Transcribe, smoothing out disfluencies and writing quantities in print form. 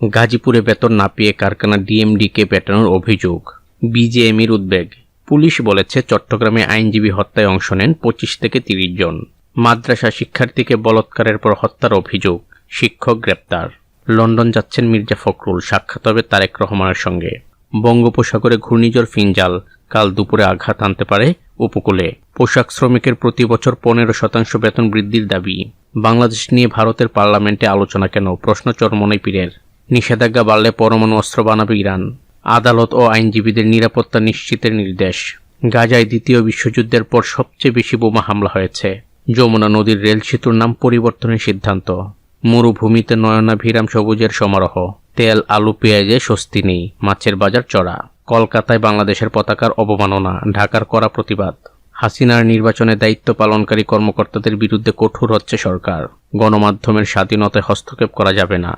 গাজীপুরে বেতন না পেয়ে কারখানা ডিএমডিকে পেটানোর অভিযোগ, বিজেএমইর উদ্বেগ। পুলিশ বলেছে চট্টগ্রামে আইনজীবী হত্যায় অংশ নেন 25 থেকে 30 জন। মাদ্রাসা শিক্ষার্থীকে বলাৎকারের পর হত্যার অভিযোগ, শিক্ষক গ্রেপ্তার। লন্ডন যাচ্ছেন মির্জা ফখরুল, সাক্ষাৎ হবে তারেক রহমানের সঙ্গে। বঙ্গোপসাগরে ঘূর্ণিঝড় ফিনজাল কাল দুপুরে আঘাত আনতে পারে উপকূলে। পোশাক শ্রমিকের প্রতি বছর 15% বেতন বৃদ্ধির দাবি। বাংলাদেশ নিয়ে ভারতের পার্লামেন্টে আলোচনা কেন, প্রশ্ন চরমোনাই পীরের। নিষেধাজ্ঞা বাড়লে পরমাণু অস্ত্র বানাবে ইরান। আদালত ও আইনজীবীদের নিরাপত্তা নিশ্চিতের নির্দেশ। গাজায় দ্বিতীয় বিশ্বযুদ্ধের পর সবচেয়ে বেশি বোমা হামলা হয়েছে। যমুনা নদীর রেল সেতুর নাম পরিবর্তনের সিদ্ধান্ত। মরুভূমিতে নয়নাভিরাম সবুজের সমারোহ। তেল আলু পেঁয়াজে স্বস্তি নেই, মাছের বাজার চড়া। কলকাতায় বাংলাদেশের পতাকার অবমাননা, ঢাকার কড়া প্রতিবাদ। হাসিনার নির্বাচনে দায়িত্ব পালনকারী কর্মকর্তাদের বিরুদ্ধে কঠোর হচ্ছে সরকার। গণমাধ্যমের স্বাধীনতায় হস্তক্ষেপ করা যাবে না,